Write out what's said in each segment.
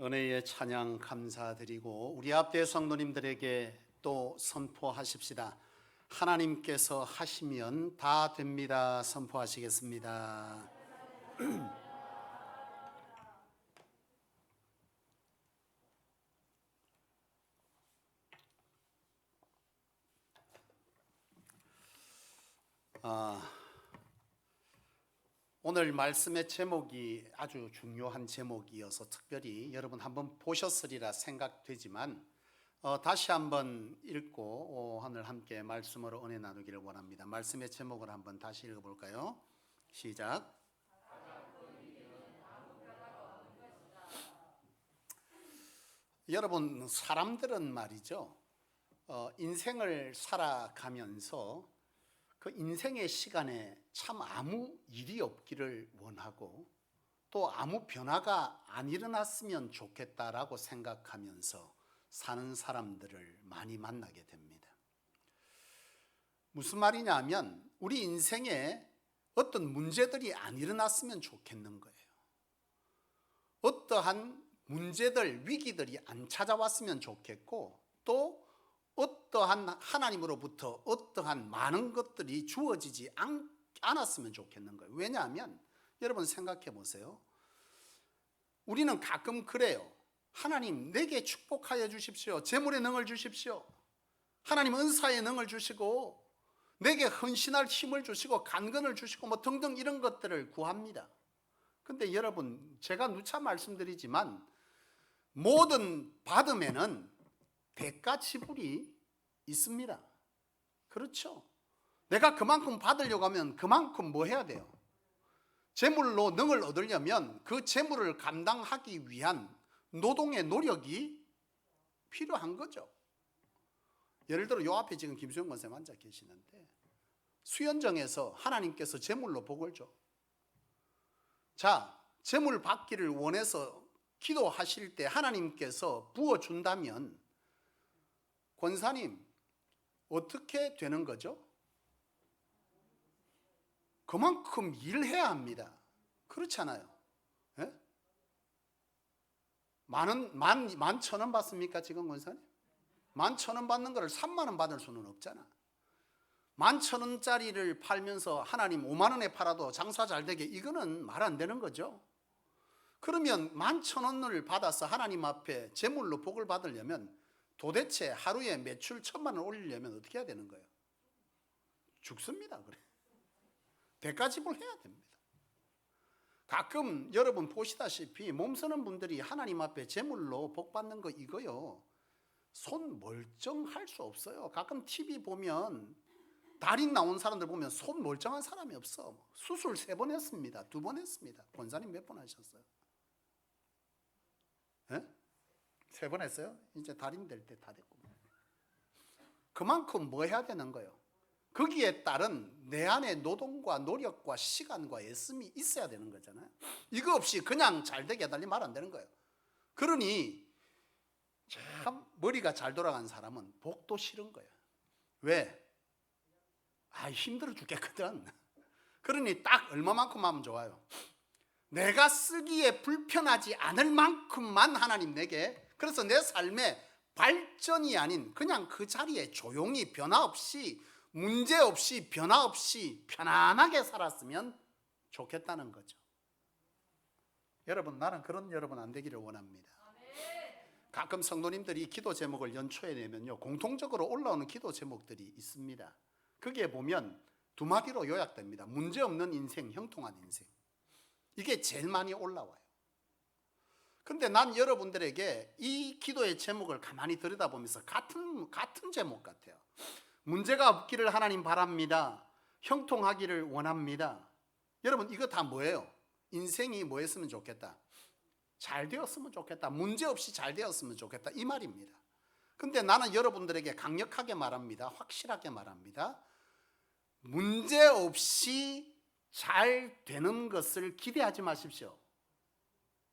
은혜의 찬양 감사드리고 우리 앞대 성도님들에게 또 선포하십시다. 하나님께서 하시면 다 됩니다. 선포하시겠습니다. 오늘 말씀의 제목이 아주 중요한 제목이어서 특별히 여러분 한번 보셨으리라 생각되지만 다시 한번 읽고 오늘 함께 말씀으로 은혜 나누기를 원합니다. 말씀의 제목을 한번 다시 읽어볼까요? 시작. 여러분, 사람들은 말이죠, 인생을 살아가면서 그 인생의 시간에 참 아무 일이 없기를 원하고 또 아무 변화가 안 일어났으면 좋겠다라고 생각하면서 사는 사람들을 많이 만나게 됩니다. 무슨 말이냐 하면 우리 인생에 어떤 문제들이 안 일어났으면 좋겠는 거예요. 어떠한 문제들, 위기들이 안 찾아왔으면 좋겠고 또 어떠한 하나님으로부터 어떠한 많은 것들이 주어지지 않았으면 좋겠는 거예요. 왜냐하면 여러분 생각해 보세요. 우리는 가끔 그래요. 하나님 내게 축복하여 주십시오. 재물의 능을 주십시오. 하나님 은사의 능을 주시고 내게 헌신할 힘을 주시고 간근을 주시고 뭐 등등 이런 것들을 구합니다. 근데 여러분 제가 누차 말씀드리지만 모든 받음에는 대가 지불이 있습니다. 그렇죠? 내가 그만큼 받으려고 하면 그만큼 뭐 해야 돼요? 재물로 능을 얻으려면 그 재물을 감당하기 위한 노동의 노력이 필요한 거죠. 예를 들어 요 앞에 지금 김수영 권사님 앉아 계시는데 수연정에서 하나님께서 재물로 복을 줘. 자, 재물 받기를 원해서 기도하실 때 하나님께서 부어준다면 권사님 어떻게 되는 거죠? 그만큼 일해야 합니다. 그렇잖아요. 예? 11,000원 받습니까 지금 권사님? 11,000원 받는 거를 30,000원 받을 수는 없잖아. 11,000원짜리를 팔면서 하나님 50,000원에 팔아도 장사 잘 되게, 이거는 말 안 되는 거죠. 그러면 11,000원을 받아서 하나님 앞에 제물로 복을 받으려면 도대체 하루에 매출 1,000,000원 올리려면 어떻게 해야 되는 거예요? 죽습니다. 그래. 대가 지불해야 됩니다. 가끔 여러분 보시다시피 몸쓰는 분들이 하나님 앞에 제물로 복 받는 거 이거요, 손 멀쩡할 수 없어요. 가끔 TV 보면 달인 나온 사람들 보면 손 멀쩡한 사람이 없어. 수술 3번 했습니다. 2번 했습니다. 권사님 몇 번 하셨어요? 예? 3번 했어요? 이제 달인 될 때 다 됐고. 그만큼 뭐 해야 되는 거예요? 거기에 따른 내 안에 노동과 노력과 시간과 애씀이 있어야 되는 거잖아요. 이거 없이 그냥 잘 되게 해달리 말 안 되는 거예요. 그러니 참 머리가 잘 돌아간 사람은 복도 싫은 거예요. 왜? 힘들어 죽겠거든. 그러니 딱 얼마만큼 하면 좋아요? 내가 쓰기에 불편하지 않을 만큼만 하나님 내게, 그래서 내 삶의 발전이 아닌 그냥 그 자리에 조용히 변화 없이 문제 없이 변화 없이 편안하게 살았으면 좋겠다는 거죠. 여러분, 나는 그런 여러분 안 되기를 원합니다. 가끔 성도님들이 기도 제목을 연초에 내면요, 공통적으로 올라오는 기도 제목들이 있습니다. 거기에 보면 2마디로 요약됩니다. 문제없는 인생, 형통한 인생. 이게 제일 많이 올라와요. 근데 난 여러분들에게 이 기도의 제목을 가만히 들여다보면서 같은 제목 같아요. 문제가 없기를 하나님 바랍니다. 형통하기를 원합니다. 여러분, 이거 다 뭐예요? 인생이 뭐 했으면 좋겠다? 잘 되었으면 좋겠다. 문제 없이 잘 되었으면 좋겠다, 이 말입니다. 근데 나는 여러분들에게 강력하게 말합니다. 확실하게 말합니다. 문제 없이 잘 되는 것을 기대하지 마십시오.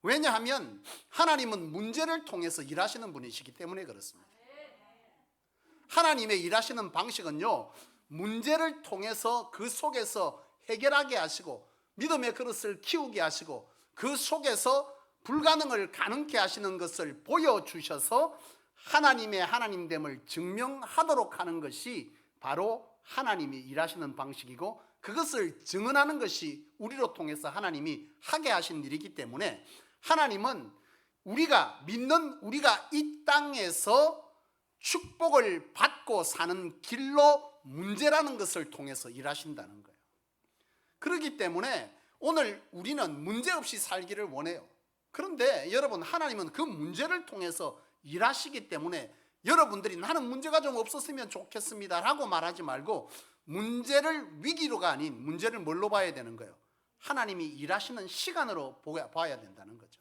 왜냐하면 하나님은 문제를 통해서 일하시는 분이시기 때문에 그렇습니다. 하나님의 일하시는 방식은요, 문제를 통해서 그 속에서 해결하게 하시고 믿음의 그릇을 키우게 하시고 그 속에서 불가능을 가능케 하시는 것을 보여주셔서 하나님의 하나님됨을 증명하도록 하는 것이 바로 하나님이 일하시는 방식이고, 그것을 증언하는 것이 우리로 통해서 하나님이 하게 하신 일이기 때문에, 하나님은 우리가 믿는 우리가 이 땅에서 축복을 받고 사는 길로 문제라는 것을 통해서 일하신다는 거예요. 그렇기 때문에 오늘 우리는 문제 없이 살기를 원해요. 그런데 여러분, 하나님은 그 문제를 통해서 일하시기 때문에 여러분들이 나는 문제가 좀 없었으면 좋겠습니다 라고 말하지 말고, 문제를 위기로가 아닌 문제를 뭘로 봐야 되는 거예요? 하나님이 일하시는 시간으로 봐야 된다는 거죠.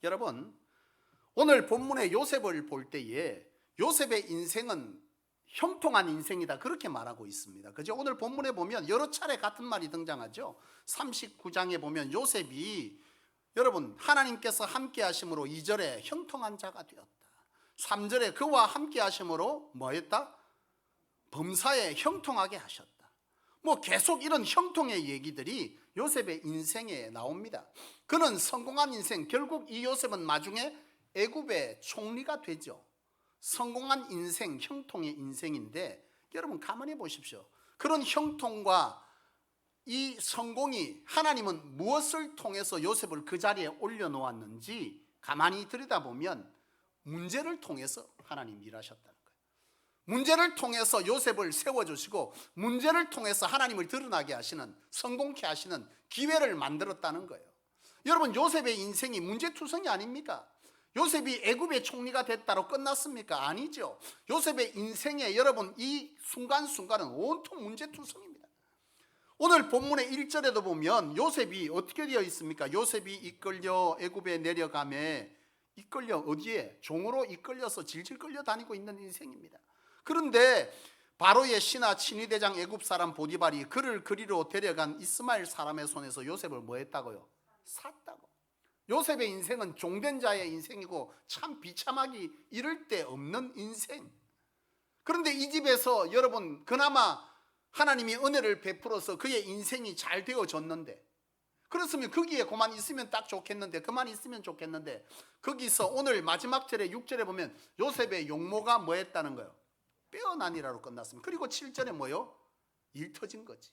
여러분, 오늘 본문의 요셉을 볼 때에 요셉의 인생은 형통한 인생이다, 그렇게 말하고 있습니다. 그죠? 오늘 본문에 보면 여러 차례 같은 말이 등장하죠. 39장에 보면 요셉이, 여러분, 하나님께서 함께 하심으로 2절에 형통한 자가 되었다. 3절에 그와 함께 하심으로 뭐 했다? 범사에 형통하게 하셨다. 뭐 계속 이런 형통의 얘기들이 요셉의 인생에 나옵니다. 그는 성공한 인생, 결국 이 요셉은 나중에 애굽의 총리가 되죠. 성공한 인생, 형통의 인생인데, 여러분 가만히 보십시오. 그런 형통과 이 성공이 하나님은 무엇을 통해서 요셉을 그 자리에 올려놓았는지 가만히 들여다보면 문제를 통해서 하나님이 일하셨다는 거예요. 문제를 통해서 요셉을 세워주시고, 문제를 통해서 하나님을 드러나게 하시는, 성공케 하시는 기회를 만들었다는 거예요. 여러분, 요셉의 인생이 문제투성이 아닙니까? 요셉이 애굽의 총리가 됐다로 끝났습니까? 아니죠. 요셉의 인생에 여러분 이 순간순간은 온통 문제투성입니다. 오늘 본문의 1절에도 보면 요셉이 어떻게 되어 있습니까? 요셉이 이끌려 애굽에 내려가매, 이끌려 어디에? 종으로 이끌려서 질질 끌려 다니고 있는 인생입니다. 그런데 바로의 신하 친위대장 애굽 사람 보디발이 그를 그리로 데려간 이스마엘 사람의 손에서 요셉을 뭐 했다고요? 샀다고. 요셉의 인생은 종된 자의 인생이고 참 비참하기 이를 데 없는 인생. 그런데 이 집에서 여러분 그나마 하나님이 은혜를 베풀어서 그의 인생이 잘 되어졌는데, 그렇으면 거기에 그만 있으면 딱 좋겠는데, 그만 있으면 좋겠는데, 거기서 오늘 마지막 절에 6절에 보면 요셉의 용모가 뭐 했다는 거예요? 빼어나니라로 끝났습니다. 그리고 7절에 뭐요? 일 터진 거지.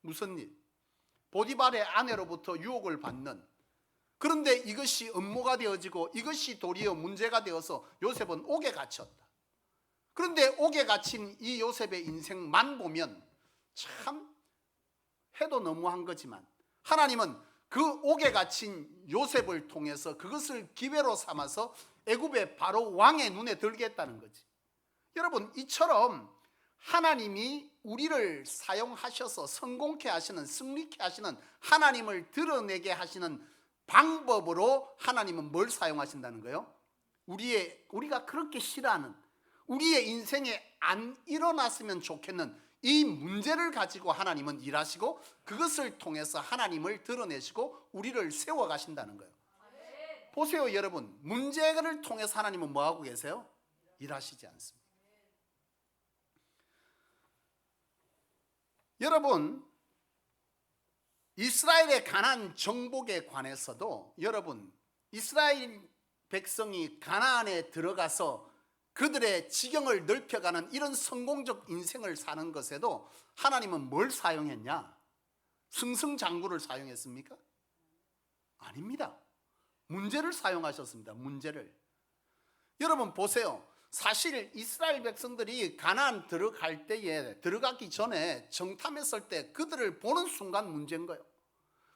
무슨 일? 보디발의 아내로부터 유혹을 받는, 그런데 이것이 음모가 되어지고 이것이 도리어 문제가 되어서 요셉은 옥에 갇혔다. 그런데 옥에 갇힌 이 요셉의 인생만 보면 참 해도 너무한 거지만, 하나님은 그 옥에 갇힌 요셉을 통해서 그것을 기회로 삼아서 애굽의 바로 왕의 눈에 들게 했다는 거지. 여러분, 이처럼 하나님이 우리를 사용하셔서 성공케 하시는, 승리케 하시는, 하나님을 드러내게 하시는 방법으로 하나님은 뭘 사용하신다는 거예요? 우리가 그렇게 싫어하는, 우리의 인생에 안 일어났으면 좋겠는 이 문제를 가지고 하나님은 일하시고, 그것을 통해서 하나님을 드러내시고 우리를 세워가신다는 거예요. 보세요 여러분, 문제를 통해서 하나님은 뭐하고 계세요? 일하시지 않습니다. 여러분, 이스라엘의 가나안 정복에 관해서도 여러분, 이스라엘 백성이 가나안에 들어가서 그들의 지경을 넓혀가는 이런 성공적 인생을 사는 것에도 하나님은 뭘 사용했냐? 승승장구를 사용했습니까? 아닙니다. 문제를 사용하셨습니다. 문제를. 여러분 보세요. 사실 이스라엘 백성들이 가나안 들어갈 때에, 들어가기 전에 정탐했을 때 그들을 보는 순간 문제인 거예요.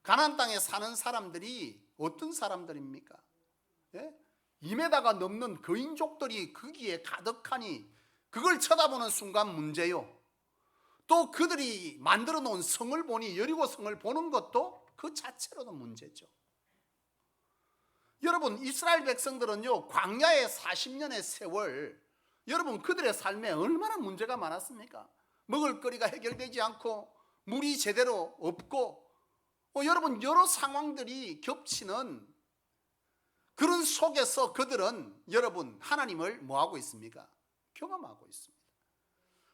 가나안 땅에 사는 사람들이 어떤 사람들입니까? 예? 2m가 넘는 거인족들이 거기에 가득하니 그걸 쳐다보는 순간 문제요. 또 그들이 만들어 놓은 성을 보니, 여리고 성을 보는 것도 그 자체로도 문제죠. 여러분, 이스라엘 백성들은요, 광야의 40년의 세월, 여러분 그들의 삶에 얼마나 문제가 많았습니까? 먹을 거리가 해결되지 않고 물이 제대로 없고, 여러분 여러 상황들이 겹치는 그런 속에서 그들은 여러분 하나님을 뭐하고 있습니까? 경험하고 있습니다.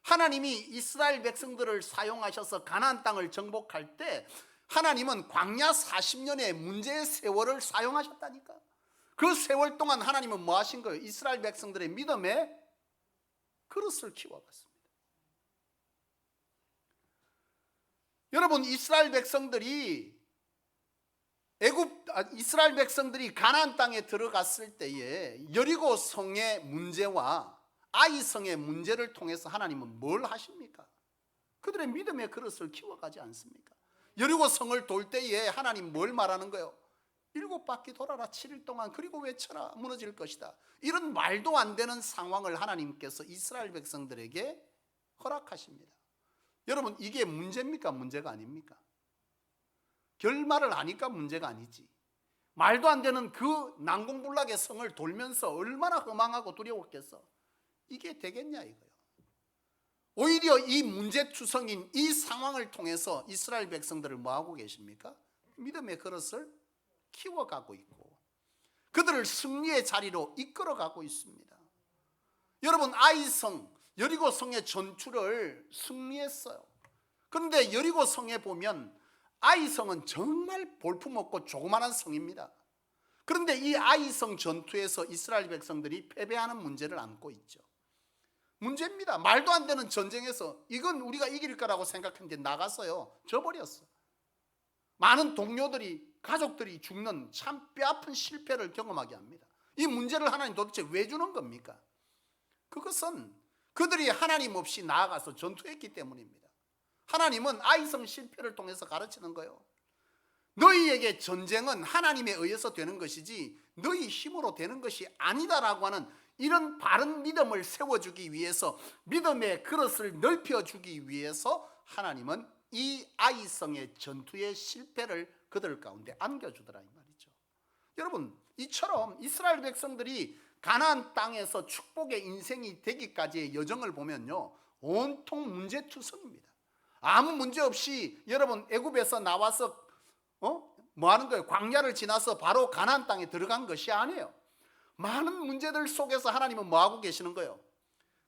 하나님이 이스라엘 백성들을 사용하셔서 가나안 땅을 정복할 때 하나님은 광야 40년의 문제의 세월을 사용하셨다니까. 그 세월 동안 하나님은 뭐 하신 거예요? 이스라엘 백성들의 믿음의 그릇을 키워갔습니다. 여러분, 이스라엘 백성들이 가나안 땅에 들어갔을 때에 여리고 성의 문제와 아이 성의 문제를 통해서 하나님은 뭘 하십니까? 그들의 믿음의 그릇을 키워가지 않습니까? 여리고 성을 돌 때에 하나님 뭘 말하는 거예요? 7바퀴 돌아라, 7일 동안, 그리고 외쳐라, 무너질 것이다. 이런 말도 안 되는 상황을 하나님께서 이스라엘 백성들에게 허락하십니다. 여러분, 이게 문제입니까? 문제가 아닙니까? 결말을 아니까 문제가 아니지. 말도 안 되는 그 난공불락의 성을 돌면서 얼마나 허망하고 두려웠겠어. 이게 되겠냐 이거예요. 오히려 이 문제투성인 이 상황을 통해서 이스라엘 백성들을 뭐하고 계십니까? 믿음의 그릇을 키워가고 있고 그들을 승리의 자리로 이끌어가고 있습니다. 여러분, 아이성, 여리고성의 전투를 승리했어요. 그런데 여리고성에 보면 아이성은 정말 볼품없고 조그마한 성입니다. 그런데 이 아이성 전투에서 이스라엘 백성들이 패배하는 문제를 안고 있죠. 문제입니다. 말도 안 되는 전쟁에서 이건 우리가 이길 거라고 생각했는데 나가서요 져버렸어. 많은 동료들이, 가족들이 죽는 참 뼈아픈 실패를 경험하게 합니다. 이 문제를 하나님 도대체 왜 주는 겁니까? 그것은 그들이 하나님 없이 나아가서 전투했기 때문입니다. 하나님은 아이성 실패를 통해서 가르치는 거예요. 너희에게 전쟁은 하나님에 의해서 되는 것이지 너희 힘으로 되는 것이 아니다라고 하는 이런 바른 믿음을 세워주기 위해서, 믿음의 그릇을 넓혀주기 위해서 하나님은 이 아이성의 전투의 실패를 그들 가운데 안겨주더라 이 말이죠. 여러분, 이처럼 이스라엘 백성들이 가나안 땅에서 축복의 인생이 되기까지의 여정을 보면요 온통 문제투성입니다. 아무 문제 없이 여러분 애굽에서 나와서 뭐 하는 거예요? 광야를 지나서 바로 가나안 땅에 들어간 것이 아니에요. 많은 문제들 속에서 하나님은 뭐 하고 계시는 거예요?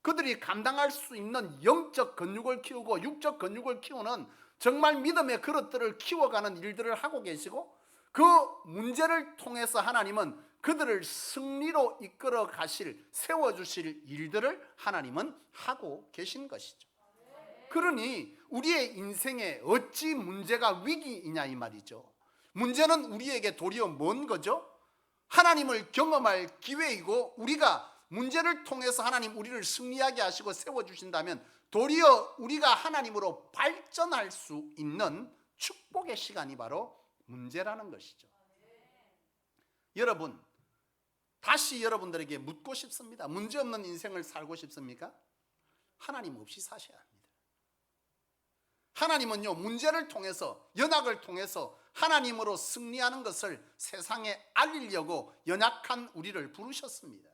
그들이 감당할 수 있는 영적 근육을 키우고 육적 근육을 키우는 정말 믿음의 그릇들을 키워가는 일들을 하고 계시고, 그 문제를 통해서 하나님은 그들을 승리로 이끌어 가실, 세워주실 일들을 하나님은 하고 계신 것이죠. 그러니 우리의 인생에 어찌 문제가 위기이냐 이 말이죠. 문제는 우리에게 도리어 뭔 거죠? 하나님을 경험할 기회이고, 우리가 문제를 통해서 하나님 우리를 승리하게 하시고 세워주신다면 도리어 우리가 하나님으로 발전할 수 있는 축복의 시간이 바로 문제라는 것이죠. 여러분, 다시 여러분들에게 묻고 싶습니다. 문제 없는 인생을 살고 싶습니까? 하나님 없이 사셔야 합니다. 하나님은요 문제를 통해서, 연약을 통해서 하나님으로 승리하는 것을 세상에 알리려고 연약한 우리를 부르셨습니다.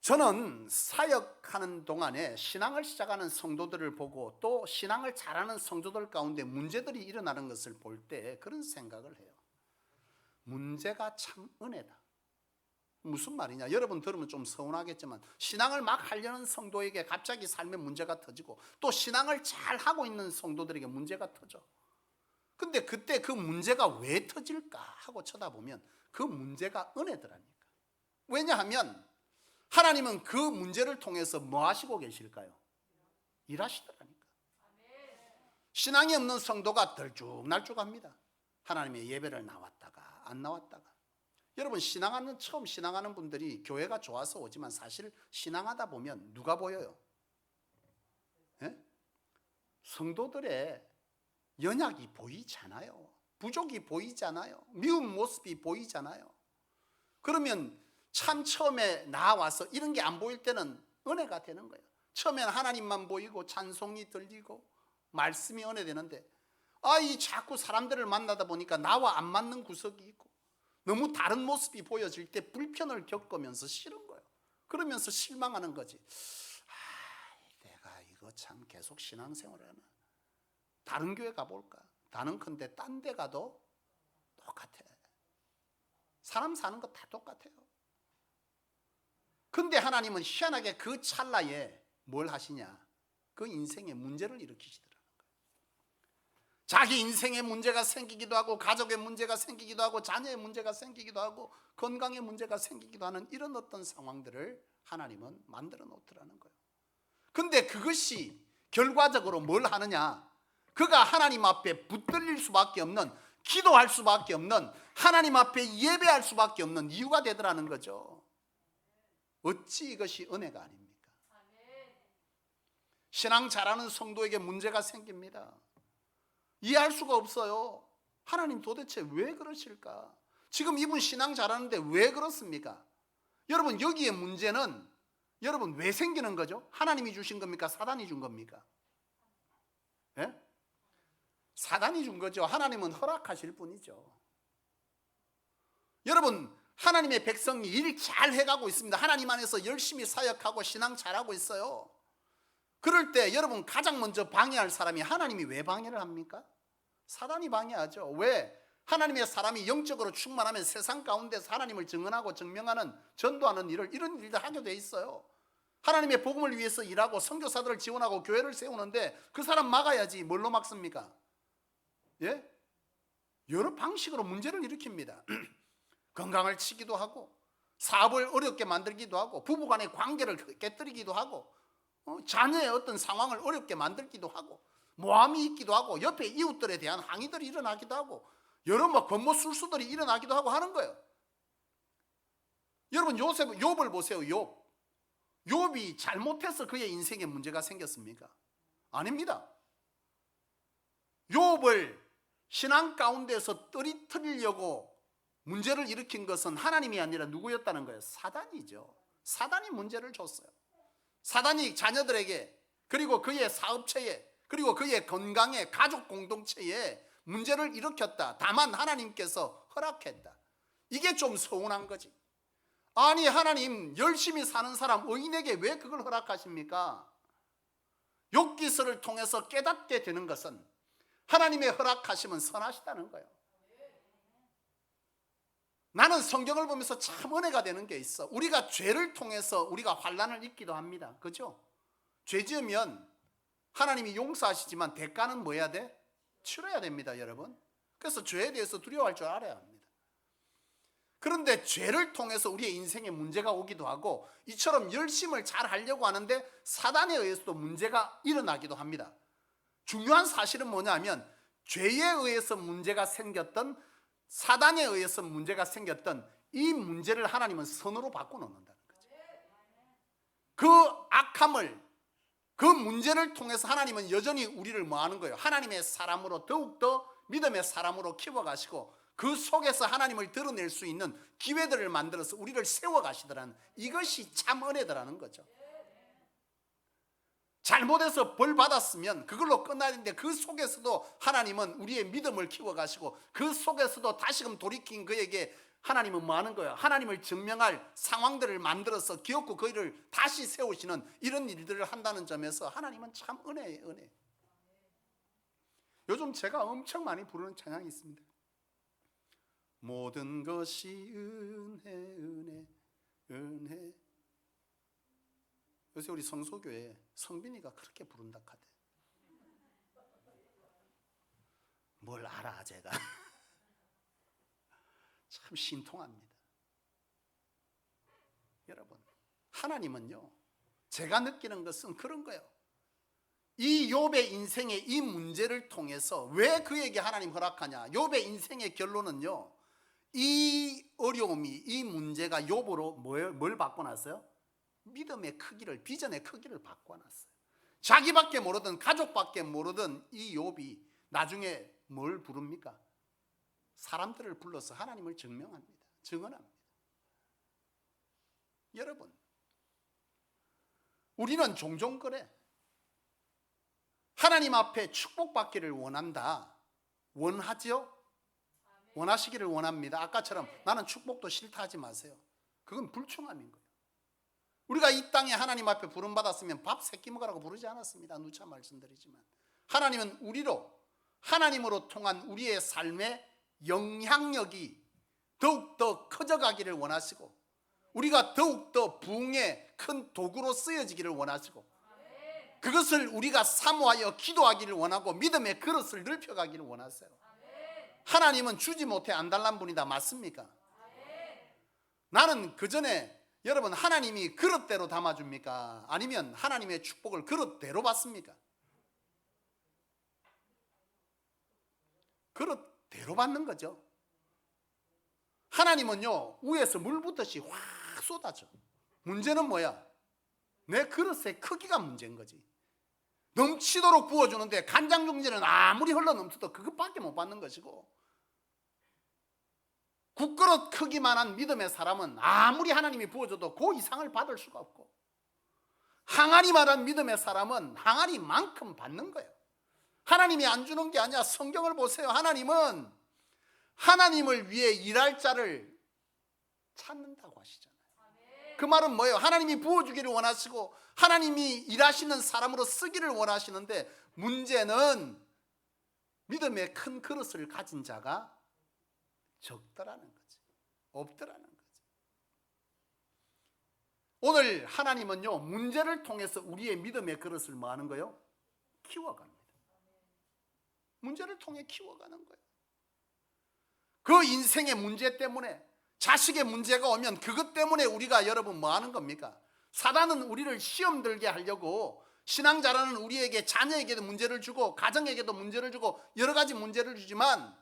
저는 사역하는 동안에 신앙을 시작하는 성도들을 보고 또 신앙을 잘하는 성도들 가운데 문제들이 일어나는 것을 볼 때 그런 생각을 해요. 문제가 참 은혜다. 무슨 말이냐? 여러분 들으면 좀 서운하겠지만 신앙을 막 하려는 성도에게 갑자기 삶에 문제가 터지고, 또 신앙을 잘 하고 있는 성도들에게 문제가 터져. 근데 그때 그 문제가 왜 터질까 하고 쳐다보면 그 문제가 은혜더라니까. 왜냐하면 하나님은 그 문제를 통해서 뭐 하시고 계실까요? 일하시더라니까. 신앙이 없는 성도가 들쭉날쭉합니다. 하나님의 예배를 나왔다가 안 나왔다가. 여러분, 처음 신앙하는 분들이 교회가 좋아서 오지만 사실 신앙하다 보면 누가 보여요? 예? 성도들의 연약이 보이잖아요. 부족이 보이잖아요. 미운 모습이 보이잖아요. 그러면 참 처음에 나와서 이런 게 안 보일 때는 은혜가 되는 거예요. 처음에는 하나님만 보이고 찬송이 들리고 말씀이 은혜되는데, 이 자꾸 사람들을 만나다 보니까 나와 안 맞는 구석이 있고 너무 다른 모습이 보여질 때 불편을 겪으면서 싫은 거예요. 그러면서 실망하는 거지. 내가 이거 참 계속 신앙생활을 하나, 다른 교회 가볼까? 다른컨대 딴 데 가도 똑같아. 사람 사는 거 다 똑같아요. 근데 하나님은 희한하게 그 찰나에 뭘 하시냐? 그 인생에 문제를 일으키시더라는 거예요. 자기 인생에 문제가 생기기도 하고, 가족의 문제가 생기기도 하고, 자녀의 문제가 생기기도 하고, 건강의 문제가 생기기도 하는 이런 어떤 상황들을 하나님은 만들어 놓더라는 거예요. 근데 그것이 결과적으로 뭘 하느냐? 그가 하나님 앞에 붙들릴 수밖에 없는, 기도할 수밖에 없는, 하나님 앞에 예배할 수밖에 없는 이유가 되더라는 거죠. 어찌 이것이 은혜가 아닙니까? 신앙 잘하는 성도에게 문제가 생깁니다. 이해할 수가 없어요. 하나님 도대체 왜 그러실까? 지금 이분 신앙 잘하는데 왜 그렇습니까? 여러분, 여기에 문제는 여러분 왜 생기는 거죠? 하나님이 주신 겁니까? 사단이 준 겁니까? 예? 사단이 준 거죠. 하나님은 허락하실 뿐이죠. 여러분, 하나님의 백성이 일 잘 해가고 있습니다. 하나님 안에서 열심히 사역하고 신앙 잘하고 있어요. 그럴 때 여러분, 가장 먼저 방해할 사람이, 하나님이 왜 방해를 합니까? 사단이 방해하죠. 왜? 하나님의 사람이 영적으로 충만하면 세상 가운데서 하나님을 증언하고 증명하는, 전도하는 일을, 이런 일들 하게 돼 있어요. 하나님의 복음을 위해서 일하고 선교사들을 지원하고 교회를 세우는데 그 사람 막아야지. 뭘로 막습니까? 예? 여러 방식으로 문제를 일으킵니다. 건강을 치기도 하고, 사업을 어렵게 만들기도 하고, 부부간의 관계를 깨뜨리기도 하고, 자녀의 어떤 상황을 어렵게 만들기도 하고, 모함이 있기도 하고, 옆에 이웃들에 대한 항의들이 일어나기도 하고, 여러 권모술수들이 일어나기도 하고 하는 거예요. 여러분, 욥을 보세요. 욥이 잘못해서 그의 인생에 문제가 생겼습니까? 아닙니다. 욥을 신앙 가운데서 떨어뜨리려고 문제를 일으킨 것은 하나님이 아니라 누구였다는 거예요? 사단이죠. 사단이 문제를 줬어요. 사단이 자녀들에게, 그리고 그의 사업체에, 그리고 그의 건강에, 가족 공동체에 문제를 일으켰다. 다만 하나님께서 허락했다. 이게 좀 서운한 거지. 아니, 하나님 열심히 사는 사람, 의인에게 왜 그걸 허락하십니까? 욥기서를 통해서 깨닫게 되는 것은 하나님의 허락하심은 선하시다는 거예요. 나는 성경을 보면서 참 은혜가 되는 게 있어. 우리가 죄를 통해서 우리가 환난을 입기도 합니다. 그죠? 죄 지으면 하나님이 용서하시지만 대가는 뭐 해야 돼? 치러야 됩니다, 여러분. 그래서 죄에 대해서 두려워할 줄 알아야 합니다. 그런데 죄를 통해서 우리의 인생에 문제가 오기도 하고, 이처럼 열심을 잘 하려고 하는데 사단에 의해서도 문제가 일어나기도 합니다. 중요한 사실은 뭐냐면, 죄에 의해서 문제가 생겼던, 사단에 의해서 문제가 생겼던 이 문제를 하나님은 선으로 바꿔놓는다는 거죠. 그 악함을, 그 문제를 통해서 하나님은 여전히 우리를 뭐 하는 거예요? 하나님의 사람으로, 더욱더 믿음의 사람으로 키워가시고, 그 속에서 하나님을 드러낼 수 있는 기회들을 만들어서 우리를 세워가시더라는, 이것이 참 은혜더라는 거죠. 잘못해서 벌 받았으면 그걸로 끝나야 되는데, 그 속에서도 하나님은 우리의 믿음을 키워가시고, 그 속에서도 다시금 돌이킨 그에게 하나님은 뭐 하는 거예요? 하나님을 증명할 상황들을 만들어서 기업고 그 일을 다시 세우시는 이런 일들을 한다는 점에서 하나님은 참 은혜예요, 은혜. 요즘 제가 엄청 많이 부르는 찬양이 있습니다. 모든 것이 은혜, 은혜, 은혜. 요새 우리 성소교회 성빈이가 그렇게 부른다 카대. 뭘 알아 제가. 참 신통합니다. 여러분, 하나님은요, 제가 느끼는 것은 그런 거예요. 이 욥의 인생의 이 문제를 통해서 왜 그에게 하나님 허락하냐? 욥의 인생의 결론은요, 이 어려움이, 이 문제가 욥으로 뭘 바꿔놨어요? 믿음의 크기를, 비전의 크기를 바꿔놨어요. 자기밖에 모르던, 가족밖에 모르던 이 욥이 나중에 뭘 부릅니까? 사람들을 불러서 하나님을 증명합니다. 증언합니다. 여러분, 우리는 종종 그래. 하나님 앞에 축복받기를 원한다. 원하죠? 원하시기를 원합니다. 아까처럼 나는 축복도 싫다 하지 마세요. 그건 불충함인 거예요. 우리가 이 땅에 하나님 앞에 부름받았으면 밥 세 끼 먹으라고 부르지 않았습니다. 누차 말씀드리지만, 하나님은 우리로, 하나님으로 통한 우리의 삶의 영향력이 더욱더 커져가기를 원하시고, 우리가 더욱더 부흥의 큰 도구로 쓰여지기를 원하시고, 그것을 우리가 사모하여 기도하기를 원하고 믿음의 그릇을 넓혀가기를 원하세요. 하나님은 주지 못해 안 달란 분이다. 맞습니까? 나는 그 전에 여러분 하나님이 그릇대로 담아줍니까? 아니면 하나님의 축복을 그릇대로 받습니까? 그릇대로 받는 거죠. 하나님은요 위에서 물 붓듯이 확 쏟아져. 문제는 뭐야? 내 그릇의 크기가 문제인 거지. 넘치도록 부어주는데 간장 종지는 아무리 흘러넘쳐도 그것밖에 못 받는 것이고, 국그릇 크기만한 믿음의 사람은 아무리 하나님이 부어줘도 그 이상을 받을 수가 없고, 항아리만한 믿음의 사람은 항아리만큼 받는 거예요. 하나님이 안 주는 게 아니야. 성경을 보세요. 하나님은 하나님을 위해 일할 자를 찾는다고 하시잖아요. 그 말은 뭐예요? 하나님이 부어주기를 원하시고 하나님이 일하시는 사람으로 쓰기를 원하시는데, 문제는 믿음의 큰 그릇을 가진 자가 적더라는 거지. 없더라는 거지. 오늘 하나님은요 문제를 통해서 우리의 믿음의 그릇을 뭐 하는 거예요? 키워갑니다. 문제를 통해 키워가는 거예요. 그 인생의 문제 때문에, 자식의 문제가 오면 그것 때문에 우리가 여러분 뭐 하는 겁니까? 사단은 우리를 시험 들게 하려고 신앙자라는 우리에게, 자녀에게도 문제를 주고 가정에게도 문제를 주고 여러 가지 문제를 주지만,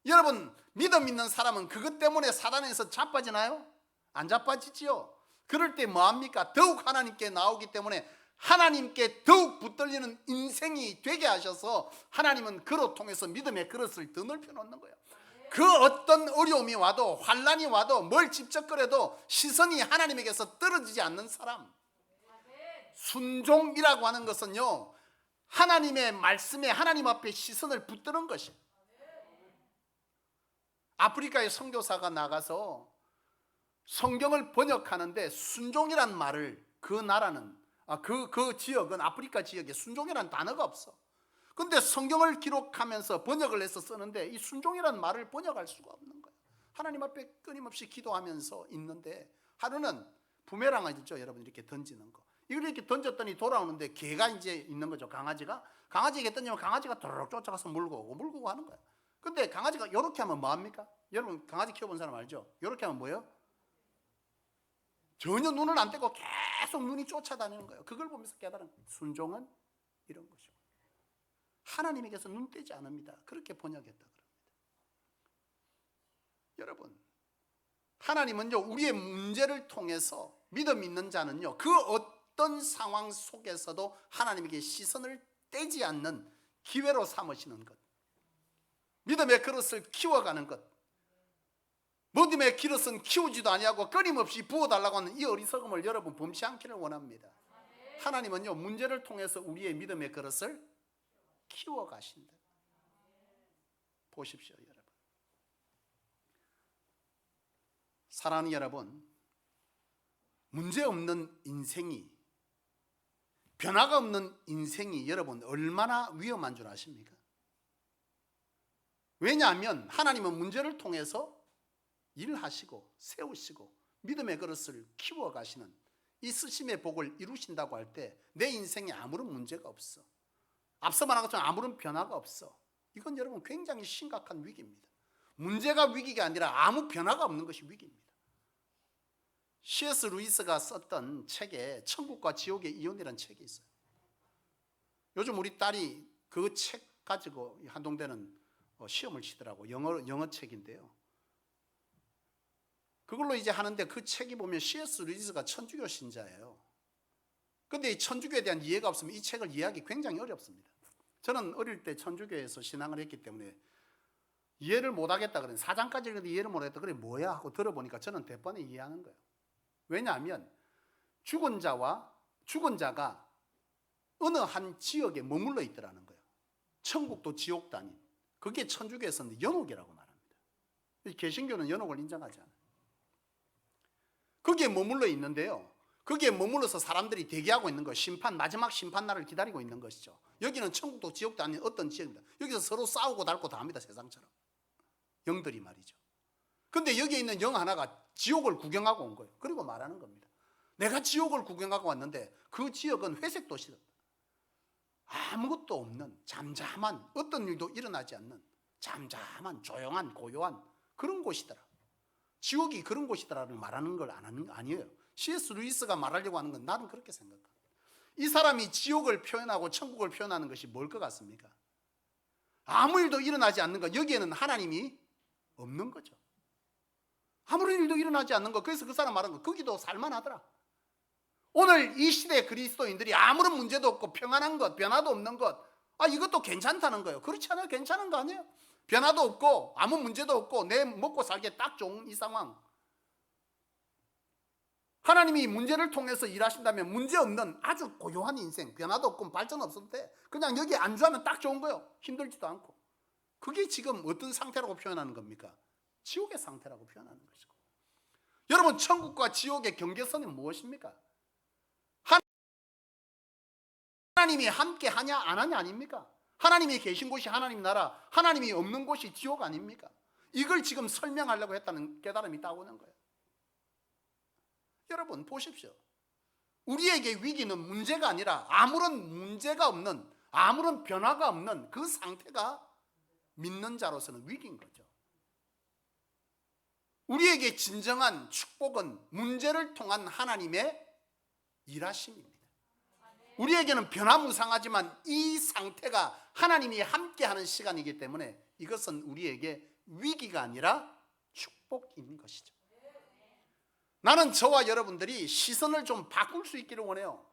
여러분 믿음 있는 사람은 그것 때문에 사단에서 자빠지나요? 안 자빠지지요. 그럴 때 뭐합니까? 더욱 하나님께 나오기 때문에 하나님께 더욱 붙들리는 인생이 되게 하셔서 하나님은 그로 통해서 믿음의 그릇을 더 넓혀 놓는 거예요. 그 어떤 어려움이 와도, 환난이 와도, 뭘 집적거려도 시선이 하나님에게서 떨어지지 않는 사람. 순종이라고 하는 것은요 하나님의 말씀에 하나님 앞에 시선을 붙드는 것이에요. 아프리카의 선교사가 나가서 성경을 번역하는데 순종이란 말을, 그 나라는 그 지역은, 아프리카 지역에 순종이란 단어가 없어. 근데 성경을 기록하면서 번역을 해서 쓰는데 이 순종이란 말을 번역할 수가 없는 거예요. 하나님 앞에 끊임없이 기도하면서 있는데, 하루는 부메랑을 있죠 여러분, 이렇게 던지는 거. 이걸 이렇게 던졌더니 돌아오는데 개가 이제 있는 거죠. 강아지에게 던지면 강아지가 도로록 쫓아가서 물고 오고 하는 거예요. 근데 강아지가 이렇게 하면 뭐합니까? 여러분 강아지 키워본 사람 알죠? 이렇게 하면 뭐예요? 전혀 눈을 안 떼고 계속 눈이 쫓아다니는 거예요. 그걸 보면서 깨달은 거예요. 순종은 이런 것이고, 하나님에게서 눈 떼지 않습니다. 그렇게 번역했다 그럽니다. 여러분, 하나님은요 우리의 문제를 통해서, 믿음 있는 자는요 그 어떤 상황 속에서도 하나님에게 시선을 떼지 않는 기회로 삼으시는 것, 믿음의 그릇을 키워가는 것. 믿음의 그릇은 키우지도 아니하고 끊임없이 부어달라고 하는 이 어리석음을 여러분 범치 않기를 원합니다. 하나님은요 문제를 통해서 우리의 믿음의 그릇을 키워가신다. 보십시오 여러분. 사랑하는 여러분, 문제없는 인생이, 변화가 없는 인생이 여러분 얼마나 위험한 줄 아십니까? 왜냐하면 하나님은 문제를 통해서 일하시고 세우시고 믿음의 그릇을 키워가시는 이 쓰심의 복을 이루신다고 할 때 내 인생에 아무런 문제가 없어, 앞서 말한 것처럼 아무런 변화가 없어, 이건 여러분 굉장히 심각한 위기입니다. 문제가 위기가 아니라 아무 변화가 없는 것이 위기입니다. C.S. 루이스가 썼던 책에 천국과 지옥의 이혼이라는 책이 있어요. 요즘 우리 딸이 그 책 가지고 한동대는 시험을 치더라고. 영어 책인데요. 그걸로 이제 하는데, 그 책이 보면 C.S. 루이스가 천주교 신자예요. 근데 이 천주교에 대한 이해가 없으면 이 책을 이해하기 굉장히 어렵습니다. 저는 어릴 때 천주교에서 신앙을 했기 때문에 이해를 못하겠다 그러는, 4장까지 읽는데 이해를 못하겠다 그래 뭐야 하고 들어보니까 저는 대번에 이해하는 거예요. 왜냐하면 죽은 자가 어느 한 지역에 머물러 있더라는 거예요. 천국도 지옥도 아닌, 그게 천주교에서는 연옥이라고 말합니다. 개신교는 연옥을 인정하지 않아요. 거기에 머물러 있는데요, 거기에 머물러서 사람들이 대기하고 있는 거예요. 마지막 심판날을 기다리고 있는 것이죠. 여기는 천국도 지옥도 아닌 어떤 지역입니다. 여기서 서로 싸우고 닳고 다 합니다. 세상처럼 영들이 말이죠. 근데 여기에 있는 영 하나가 지옥을 구경하고 온 거예요. 그리고 말하는 겁니다. 내가 지옥을 구경하고 왔는데 그 지역은 회색 도시다. 아무것도 없는 잠잠한, 어떤 일도 일어나지 않는 잠잠한 조용한 고요한 그런 곳이더라. 지옥이 그런 곳이더라를 말하는 걸 안 하는 거 아니에요. C.S. 루이스가 말하려고 하는 건 나는 그렇게 생각합니다. 이 사람이 지옥을 표현하고 천국을 표현하는 것이 뭘 것 같습니까? 아무 일도 일어나지 않는 것, 여기에는 하나님이 없는 거죠. 아무런 일도 일어나지 않는 것. 그래서 그 사람 말한 거, 거기도 살만하더라. 오늘 이 시대 그리스도인들이 아무런 문제도 없고 평안한 것, 변화도 없는 것, 이것도 괜찮다는 거예요. 그렇지 않아요? 괜찮은 거 아니에요? 변화도 없고 아무 문제도 없고 내 먹고 살기에 딱 좋은 이 상황. 하나님이 문제를 통해서 일하신다면 문제없는 아주 고요한 인생, 변화도 없고 발전 없을 때 그냥 여기에 안주하면 딱 좋은 거예요. 힘들지도 않고. 그게 지금 어떤 상태라고 표현하는 겁니까? 지옥의 상태라고 표현하는 것이고. 여러분, 천국과 지옥의 경계선이 무엇입니까? 하나님이 함께 하냐 안 하냐 아닙니까? 하나님이 계신 곳이 하나님 나라, 하나님이 없는 곳이 지옥 아닙니까? 이걸 지금 설명하려고 했다는 깨달음이 따오는 거예요. 여러분 보십시오. 우리에게 위기는 문제가 아니라 아무런 문제가 없는, 아무런 변화가 없는 그 상태가 믿는 자로서는 위기인 거죠. 우리에게 진정한 축복은 문제를 통한 하나님의 일하심입니다. 우리에게는 변화무상하지만 이 상태가 하나님이 함께하는 시간이기 때문에 이것은 우리에게 위기가 아니라 축복인 것이죠. 나는 저와 여러분들이 시선을 좀 바꿀 수 있기를 원해요.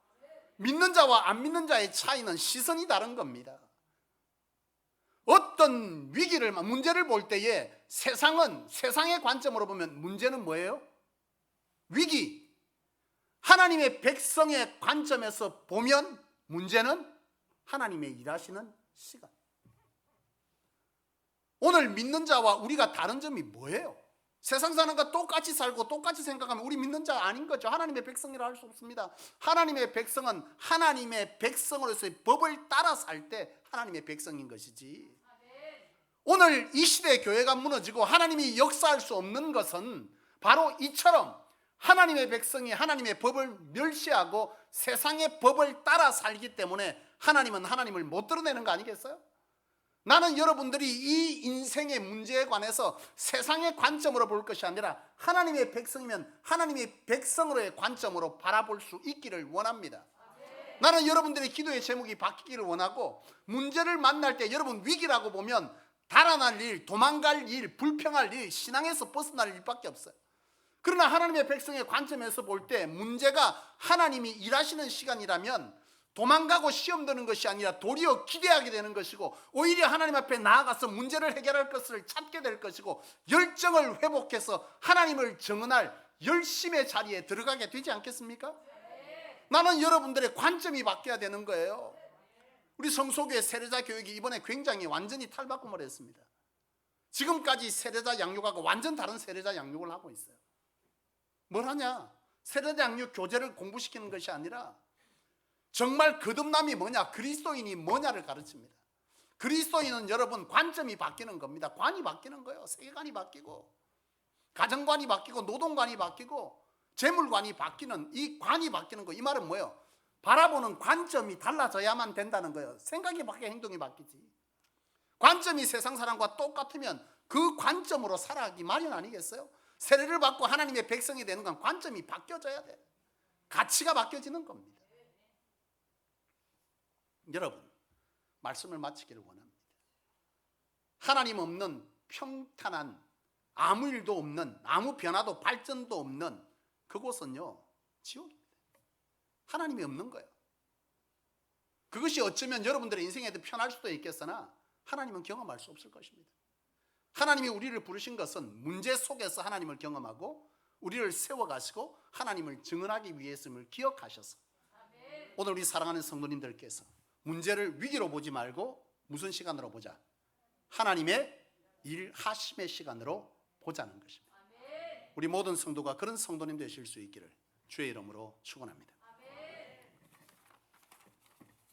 믿는 자와 안 믿는 자의 차이는 시선이 다른 겁니다. 어떤 위기를, 문제를 볼 때에 세상의 관점으로 보면 문제는 뭐예요? 위기. 하나님의 백성의 관점에서 보면 문제는 하나님의 일하시는 시간. 오늘 믿는 자와 우리가 다른 점이 뭐예요? 세상 사람과 똑같이 살고 똑같이 생각하면 우리 믿는 자 아닌 거죠. 하나님의 백성이라 할 수 없습니다. 하나님의 백성은 하나님의 백성으로서의 법을 따라 살 때 하나님의 백성인 것이지. 오늘 이 시대의 교회가 무너지고 하나님이 역사할 수 없는 것은 바로 이처럼 하나님의 백성이 하나님의 법을 멸시하고 세상의 법을 따라 살기 때문에 하나님은 하나님을 못 드러내는 거 아니겠어요? 나는 여러분들이 이 인생의 문제에 관해서 세상의 관점으로 볼 것이 아니라 하나님의 백성이면 하나님의 백성으로의 관점으로 바라볼 수 있기를 원합니다. 나는 여러분들의 기도의 제목이 바뀌기를 원하고, 문제를 만날 때 여러분 위기라고 보면 달아날 일, 도망갈 일, 불평할 일, 신앙에서 벗어날 일밖에 없어요. 그러나 하나님의 백성의 관점에서 볼 때 문제가 하나님이 일하시는 시간이라면 도망가고 시험 드는 것이 아니라 도리어 기대하게 되는 것이고, 오히려 하나님 앞에 나아가서 문제를 해결할 것을 찾게 될 것이고, 열정을 회복해서 하나님을 증언할 열심의 자리에 들어가게 되지 않겠습니까? 나는 여러분들의 관점이 바뀌어야 되는 거예요. 우리 성소교회 세례자 교육이 이번에 굉장히 완전히 탈바꿈을 했습니다. 지금까지 세례자 양육하고 완전 다른 세례자 양육을 하고 있어요. 뭘 하냐? 세례자 양육 교재를 공부시키는 것이 아니라 정말 거듭남이 뭐냐, 그리스도인이 뭐냐를 가르칩니다. 그리스도인은 여러분 관점이 바뀌는 겁니다. 관이 바뀌는 거예요. 세계관이 바뀌고 가정관이 바뀌고 노동관이 바뀌고 재물관이 바뀌는, 이 관이 바뀌는 거. 이 말은 뭐예요? 바라보는 관점이 달라져야만 된다는 거예요. 생각이 바뀌어 행동이 바뀌지. 관점이 세상 사람과 똑같으면 그 관점으로 살아가기 마련 아니겠어요? 세례를 받고 하나님의 백성이 되는 건 관점이 바뀌어져야 돼. 가치가 바뀌어지는 겁니다. 여러분, 말씀을 마치기를 원합니다. 하나님 없는 평탄한, 아무 일도 없는, 아무 변화도 발전도 없는 그곳은요, 지옥입니다. 하나님이 없는 거예요. 그것이 어쩌면 여러분들의 인생에도 편할 수도 있겠으나 하나님은 경험할 수 없을 것입니다. 하나님이 우리를 부르신 것은 문제 속에서 하나님을 경험하고 우리를 세워가시고 하나님을 증언하기 위해서임을 기억하셔서 오늘 우리 사랑하는 성도님들께서 문제를 위기로 보지 말고 무슨 시간으로 보자? 하나님의 일하심의 시간으로 보자는 것입니다. 우리 모든 성도가 그런 성도님 되실 수 있기를 주의 이름으로 축원합니다.